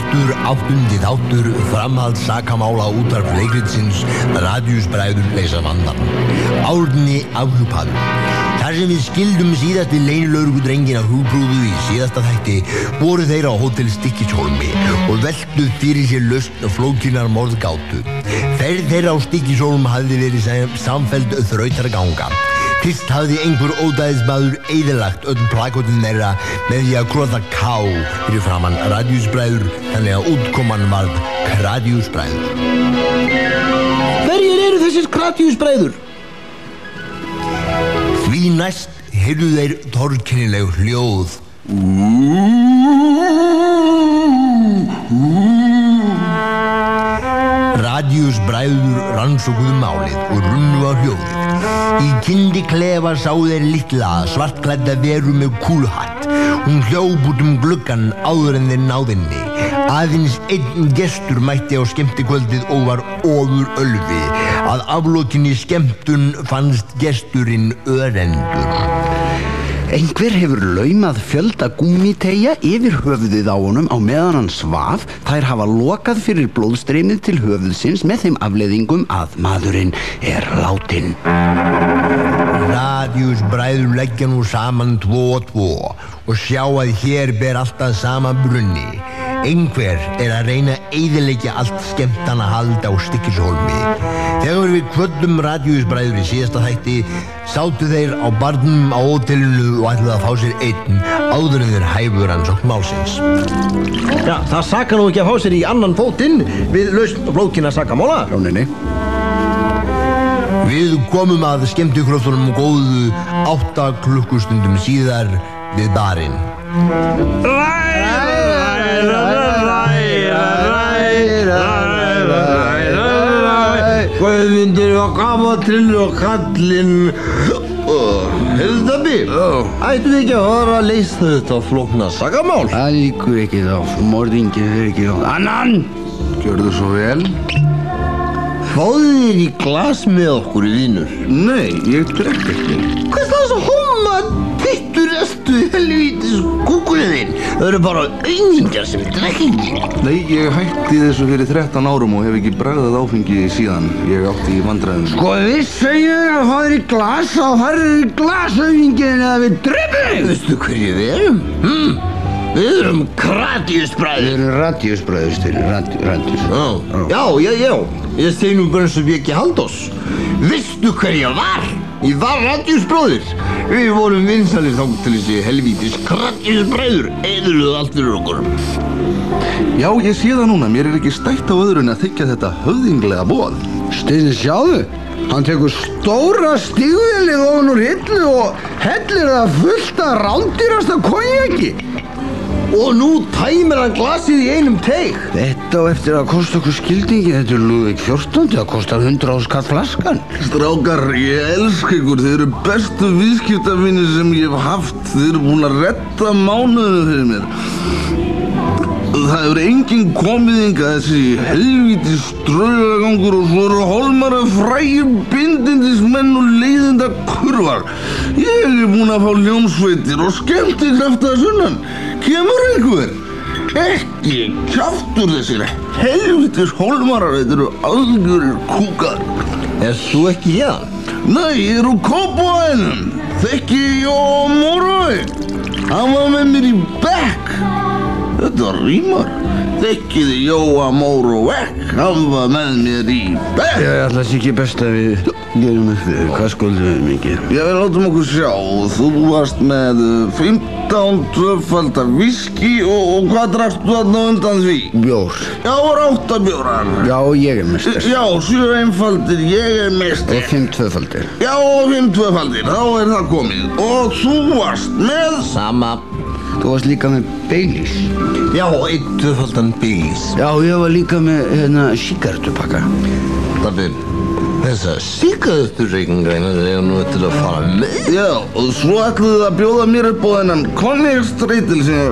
aftur 8. þáttur framhald sakamála útvarp leikritsins Radíusbræður leysa vandann. Árni afhjúpaður. Þar sem við skildum síðasti leynilögregludrengina hugbrúðu í síðasta þætti voru þeir á Hótel Stykkishólmi og veltu fyrir sér lausn flókinnar morðgátu. Ferð þeirra á Stykkishólm hafði verið samfelld þrautarganga. Fyrst hafði einhver ódæðismaður eyðilagt öll plakötin þeirra með því að krota K fyrir framan Radíusbræður, þannig að útkoman varð Kradíusbræður. Hverjir eru þessir Kradíusbræður? Því næst heyrðu þeir torkennileg hljóð. Radíusbræður rannsókuðu málið og runnu á hljóðið. Í kyndi klefa sá þeir litla svartklædda veru með kúluhatt. Hún hljóp út gluggann áður en þeir náðu henni. Aðeins einn gestur mætti á skemmtikvöldið og var ofurölvi. Að aflokinni skemmtun fannst gesturinn örendur. Einhver hefur laumað fjölda gúmmíteygja yfir höfuðið á honum á meðan hann svaf. Þær hafa lokað fyrir blóðstreymið til höfuðsins með þeim afleiðingum að maðurinn er látinn. Radíusbræður leggja nú saman 2 og 2 og sjá að hér ber alltaf sama brunni. Einhver að reyna að eyðileggja allt skemmtanahald á Stykkishólmi. Þegar við kvöddum Radíusbræður í síðasta þætti sátu þeir á barnum á hótelinu og ætluðu að fá sér einn áður en þeir hæfu rannsókn málsins. Já, það sakar nú ekki að fá sér í annan fótinn við lausn flókinna sakamála. Róninni. Við komum að skemmtikröftunum góðu 8 klukkustundum síðar við barinn. Guðmundur var gamall og kallinn. Hildabi, ættum við ekki að fara að leysa þetta flókna sakamál? Það líkur ekki þá, morðinginn er ekki þá. Annan! Gjörðu svo vel. Fáðu þér í glas með okkur, vinur? Nei, ég drekk ekki. Hvað það svo homma pittur ertu helvítis kúkurinn þinn? Það eru bara aumingjar sem drekk ekki. Nei, ég hætti þessu fyrir 13 árum og hef ekki bragðað áfengi síðan. Ég átti í vandræðum. Sko, við segjum að fá þér í glas og farið í glasaumingin eða við drepum þig. Veistu hverju við erum? Við erum Kradíusbræður. Við erum Radíusbræður, Steini, Radíus. Já. Ég segi nú bara eins og við ekki Halldórs. Veistu hver ég var? Ég var Radíusbróðir. Við vorum vinsalir þangað til þessi helvítis Kradíusbræður eyðilögðu allt fyrir okkur. Já, ég sé það núna. Mér er ekki stætt á öðru en að þykja þetta höfðinglega boð. Steini, sjáðu. Hann tekur stóra stígvélið ofan úr hillu og hellir það fullt af rándýrasta konjaki. Og nú tæmir hann glasið í einum teig. Þetta á eftir að kosta okkur skildingi. Þetta er Lúðvík 14. Það kostar 100 skall flaskan. Strákar, ég elska ykkur. Þið eru bestu viðskiptavinir sem ég hef haft. Þið eru búin að redda mánuðinu fyrir mér. Það hefur enginn komið hingað þessi helvítis draugagangur og svo eru hólmar af frægir bindindismenn og leiðinda kurvar. Ég er búin að fá hljómsveitir og skemmtikrafta að sunnan. Kemur einhver? Ekki kjaftur þessir helvítis hólmarar, þetta eru algjörir kúkar. Þú ekki héðan? Nei, ég er úr Kópavoginum. Þekki Jóa Mórói. Hann var með mér í bekk. Þetta rímar. Þekkiði Jóa Mórói. Hann var með mér í bekk. Ég ætla að sé ekki best að við gerum upp við. Hvað skuldum við mikið? Já, við látum okkur sjá. Þú varst með 15 tvöfaldar viski og hvað drakstu þarna undan því? Bjór. Já, og 8 bjórar. Já, ég er mestar. Já, 7 einfaldir, ég er mestar. Og 5 tvöfaldir. Já, og 5 tvöfaldir, þá er það komið. Og þú varst með... Sama. Þú varst líka með Baileys. Já, 1 tvöfaldan Baileys. Já, ég var líka með sígarettupakka. Dabbi, þessa sígaretturreikingræna er nú til að fara með. Já, og svo ætluðu að bjóða mér upp á þennan konjakstreitil sem ég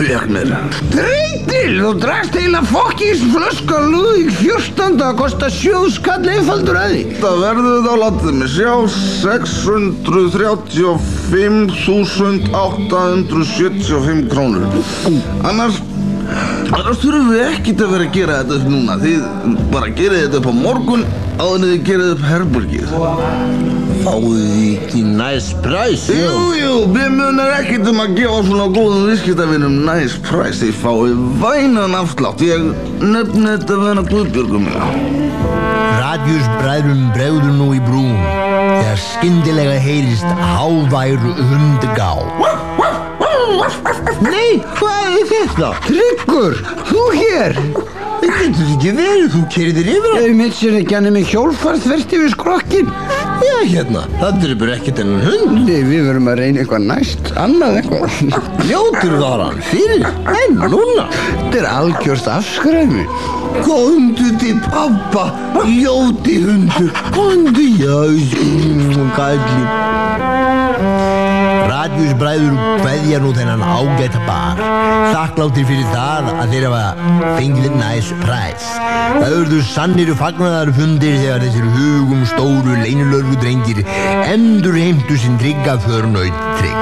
lék mér. Streitil? Þú drakst heila fokkís flöska Lúðvík 14. að kosta 7 skall einfaldur að því. Það verður þá, látið mig sjá, 635.875 krónur. Annars Annars þurfum við ekkert að vera að gera þetta upp núna. Þið bara gerið þetta upp á morgun áður en þið gerið upp herbergið. Fáið þið ekki nice price? Jú, við munar ekkert að gefa svona góðum viðskiptavinum nice price. Þið fáið vænan afslátt. Ég nefni þetta vegna Guðbjörgu mína. Radíusbræðrum bregður nú í brún þegar skyndilega heyrist hávær hundgá. Nei, hvað þetta? Tryggur, þú hér? Það getur ekki verið, þú keyrðir yfir hann. Ég mitt sér ekki hann með hjólfarð þvert yfir skrokkin. Já, hérna, það drifur ekkert enn hund. Nei, við verum að reyna eitthvað næst, annað eitthvað. Ljótur var hann fyrir, en núna. Þetta er algjört afskræmi. Komdu til pappa, ljóti hundur. Komdu, já, kalli. Radíusbræður kveðja nú þennan ágæta bar, þakkláttir fyrir það að þeir hafa fengið nice price. Það urðu sannir fagnaðarfundir þegar þessir hugum stóru leynilörgudrengir endurheimtu sinn trygga förnaut Trygg.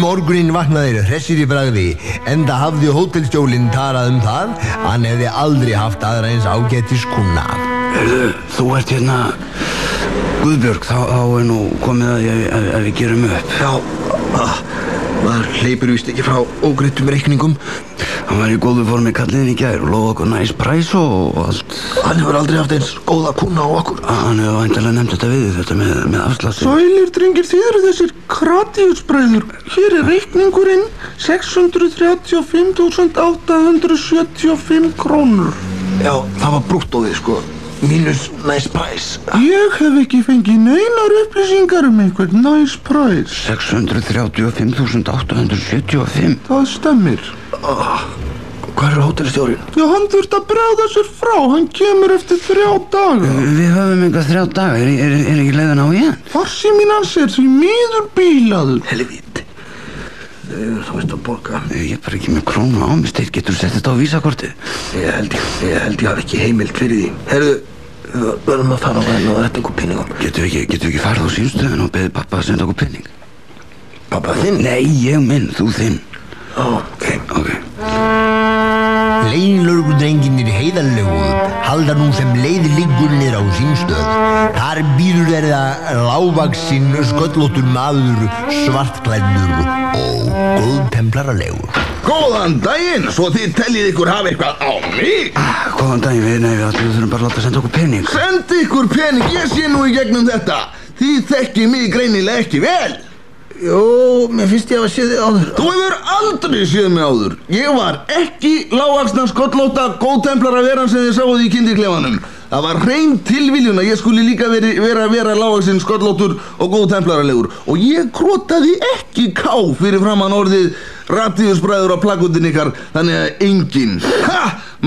Morguninn vaknaði þeir hressir í bragði, enda hafði hótelstjólinn talað það að hann hefði aldrei haft aðra eins ágætis kunna. Þú ert hérna Guðbjörg, þá nú komið að við gerum upp. Já, maður hleypur víst ekki frá ógreiddum reikningum. Hann var í góðu formi kalliðin í gær og lofa okkur nice price og allt. Hann hefur aldrei haft eins góða kunna á okkur. Hann hefur væntanlega nefnt þetta við, þetta með afsláttinn. Sælir, drengir, þið eru þessir Radíusbræður. Hér er reikningurinn 635.875 krónur. Já, það var brúttóðið, sko. Mínus nice price. Ég hef ekki fengið neinar upplýsingar einhvern nice price. 635.875. Það stemmir. Hvað er hótelstjórinn? Já, hann þurft að bregða sér frá. Hann kemur eftir 3 daga. Við höfum einhver 3 daga, er ekki leiðin á ég? Farsíminn hans er því miður bílaður. Helvíti. Þú veist að borga. Ég er bara ekki með krónu á mig, Steinn, getur sett þetta á vísakortið? Ég held ég hafi ekki heimild fyrir því. Herðu, við verðum að fara á henn og þetta einhver pinningum. Getur við ekki farið á símstöðin og beðið pappa að senda okkur pinning? Pappa þinn? Nei, ég minn, þú þinn. Ok. Leynilörgudrengirnir heiðarlegu halda nú sem leið liggur niður á símstöð. Þar bíður þeirra lágvaxinn sköllóttur maður, svartklæddur og góðtemplararegur. Góðan daginn, svo þið teljið ykkur hafa eitthvað á mig. Góðan daginn, við þurfum bara að láta senda okkur pening. Sendi ykkur pening, ég sé nú í gegnum þetta. Þið þekkið mig greinilega ekki vel. Jó, mér finnst ég að séð þig áður. Þú hefur aldrei séð mig áður. Ég var ekki lágvaxna sköllótta góðtemplaraveran sem þið sáuð í kyndiklefanum. Það var hrein tilviljun að ég skuli líka vera lágvaxinn sköllóttur og góðtemplararegur. Og ég krotaði ekki ká fyrir framan orðið Radíusbræður á plaggundin ykkar, þannig að enginn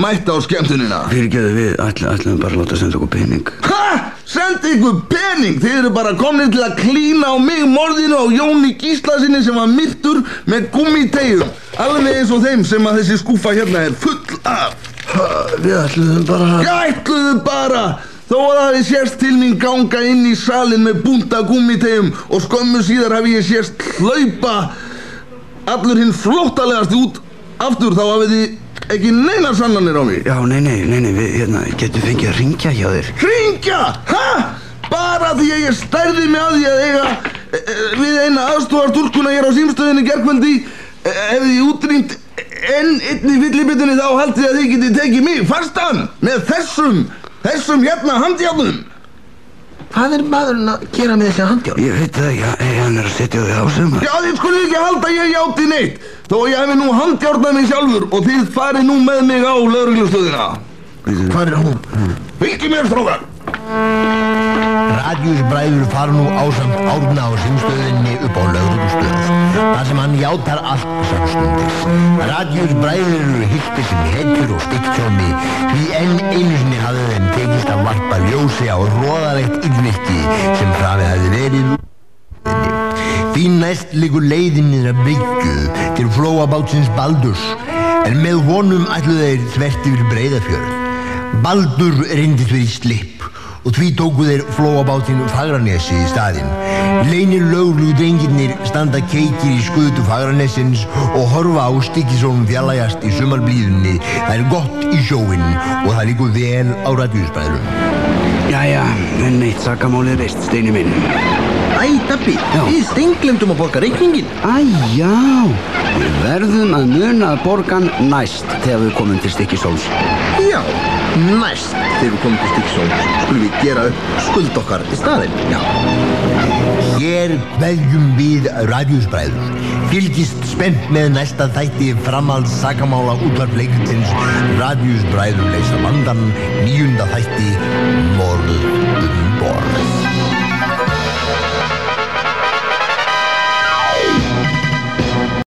mætti á skemmtunina. Fyrirgeðu, við ætlum bara að láta senda okkur pening. Sendi ykkur pening? Þið eru bara komnir til að klína á mig morðinu á Jóni Gíslasinni sem var myrtur með gúmmítegjum. Alveg eins og þeim sem að þessi skúffa hérna er full af. Við ætluðum bara. Þó að það hafi sérst til mín ganga inn í salinn með búnta gúmmítegjum og skömmu síðar hafi ég sérst hlaupa allur hinn flóttalegasti út aftur, þá hafið þið ekki neinar sannanir á mig. Já, nei, við getum fengið að ringja hjá þér. Ringja? Bara því að ég stærði mig að því að eiga við eina aðstoðarstúlkuna hér á símstöðinni gærkvöldi, hefði ég útrýmt enn einni fyllibittunni, þá haldið að þið getið tekið mig fastan með þessum hérna handjárnum. Hvað er maðurinn að gera með þessi handjárn? Ég veit það, hann er að setja þig á sem. Já, þið skulið ekki halda að ég játi neitt, þó ég hefi nú handjárnað mig sjálfur og þið farið nú með mig á lögreglustöðina. Hvað er hún? Fylgið mér, strákar! Radíusbræður fara nú ásamt Árna á símstöðinni upp á lögreglustöð, þar sem hann játar allt samstundis. Radíusbræður eru hylltir sem hetjur og stikkjómi, því enn einu sinni hafði þeim tekist að varpa ljósi á hroðalegt illvirki sem framið hafði verið úr. Því næst liggur leiðin niður að bryggju til flóabátsins Baldurs, en með honum ætluðu þeir þvert yfir Breiðafjörð. Baldur reyndist verið slipp og því tóku þeir flóabátinn Fagranesi í staðinn. Leynilöglu drengirnir standa keikir í skötu Fagranessins og horfa á Stykkishólm fjarlægjast í sumarblíðunni. Það gott í sjóinn og það liggur vel á radíusbræðrum. Jæja, en eitt sakamálið veist, Steini minn. Æ, Dabbi, við steinglemdum að borga reikningin. Æ, já, við verðum að muna að borgan næst þegar við komum til Stykkishólms. Já, næst þegar við komum til Stykkishólms skulum við gera upp skuld okkar í staðinn. Já. Hér kveðjum við radíusbræður. Fylgist spennt með næsta þætti framhalds sakamála útvarpsleikritsins Radíusbræður leysa vandann, 9. þætti Morð borð.